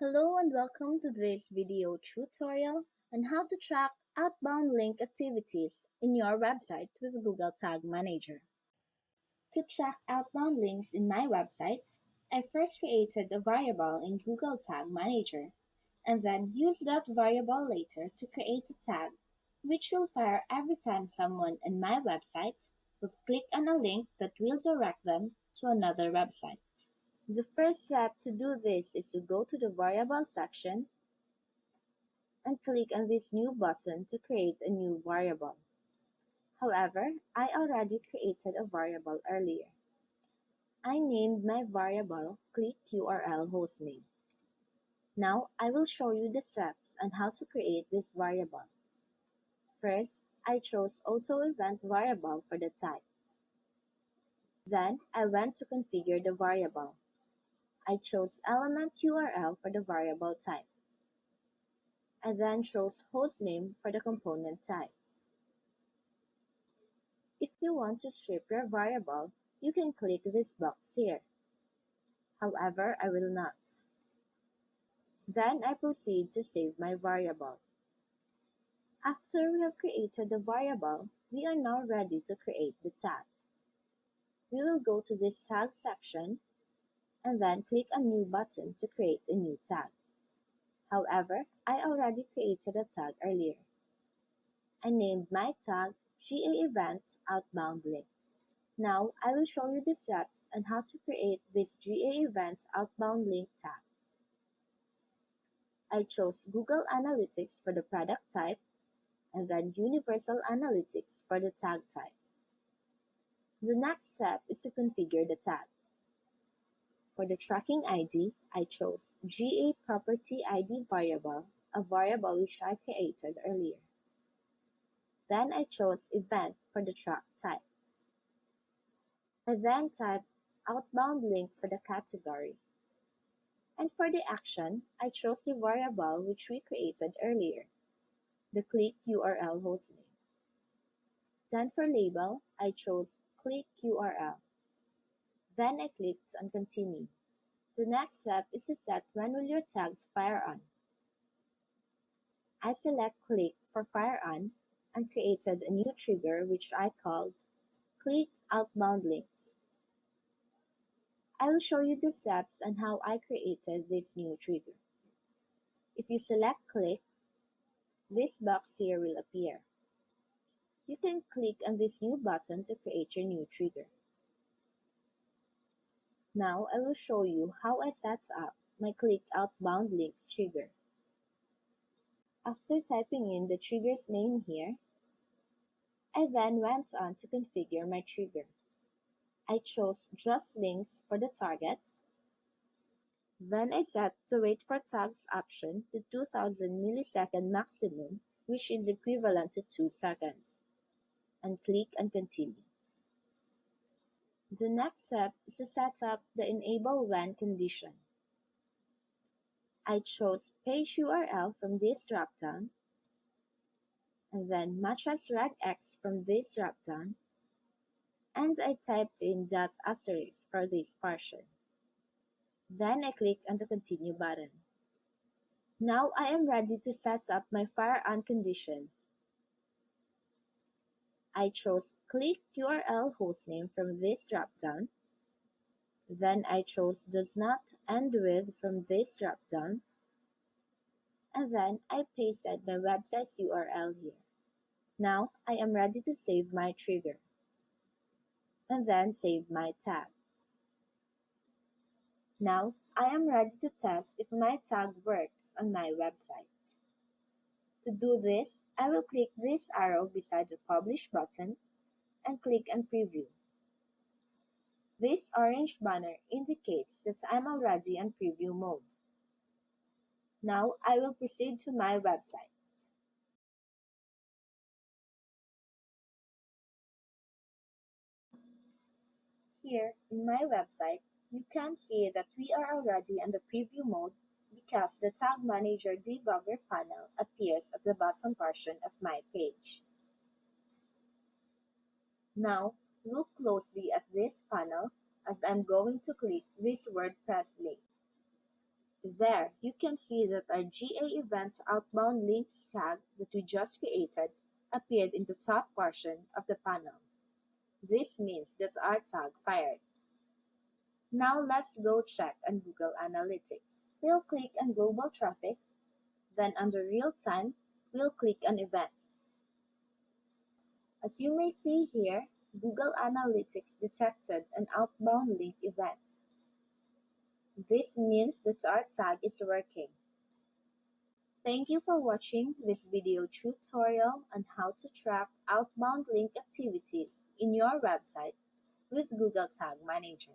Hello and welcome to this video tutorial on how to track outbound link activities in your website with Google Tag Manager. To track outbound links in my website, I first created a variable in Google Tag Manager and then used that variable later to create a tag which will fire every time someone in my website will click on a link that will direct them to another website. The first step to do this is to go to the variable section and click on this new button to create a new variable. However, I already created a variable earlier. I named my variable click URL hostname. Now I will show you the steps on how to create this variable. First, I chose auto event variable for the type. Then I went to configure the variable. I chose element URL for the variable type. I then chose hostname for the component type. If you want to strip your variable, you can click this box here. However, I will not. Then I proceed to save my variable. After we have created the variable, we are now ready to create the tag. We will go to this tag section and then click a new button to create a new tag. However, I already created a tag earlier. I named my tag GA Event Outbound Link. Now, I will show you the steps on how to create this GA Event Outbound Link tag. I chose Google Analytics for the product type and then Universal Analytics for the tag type. The next step is to configure the tag. For the tracking ID, I chose GA Property ID variable, a variable which I created earlier. Then I chose Event for the track type. I then typed Outbound Link for the category. And for the action, I chose the variable which we created earlier, the click URL hostname. Then for label, I chose click URL. Then I clicked on continue. The next step is to set when will your tags fire on. I select click for fire on and created a new trigger which I called click outbound links. I will show you the steps on how I created this new trigger. If you select click, this box here will appear. You can click on this new button to create your new trigger. Now I will show you how I set up my click outbound links trigger. After typing in the trigger's name here, I then went on to configure my trigger. I chose just links for the targets. Then I set the wait for tags option to 2000 millisecond maximum, which is equivalent to 2 seconds, and click on continue. The next step is to set up the enable when condition. I chose page URL from this dropdown, and then match as regex from this dropdown, and I typed in .* for this portion. Then I click on the continue button. Now I am ready to set up my fire on conditions. I chose click URL hostname from this dropdown. Then I chose does not end with from this dropdown. And then I pasted my website's URL here. Now I am ready to save my trigger. And then save my tag. Now I am ready to test if my tag works on my website. To do this, I will click this arrow beside the Publish button and click on Preview. This orange banner indicates that I'm already on preview mode. Now I will proceed to my website. Here in my website, you can see that we are already on the preview mode because the Tag Manager Debugger panel appears at the bottom portion of my page. Now, look closely at this panel as I'm going to click this WordPress link. There, you can see that our GA Events Outbound Links tag that we just created appeared in the top portion of the panel. This means that our tag fired. Now let's go check on Google Analytics. We'll click on Global Traffic, then under Real Time, we'll click on Events. As you may see here, Google Analytics detected an outbound link event. This means that our tag is working. Thank you for watching this video tutorial on how to track outbound link activities in your website with Google Tag Manager.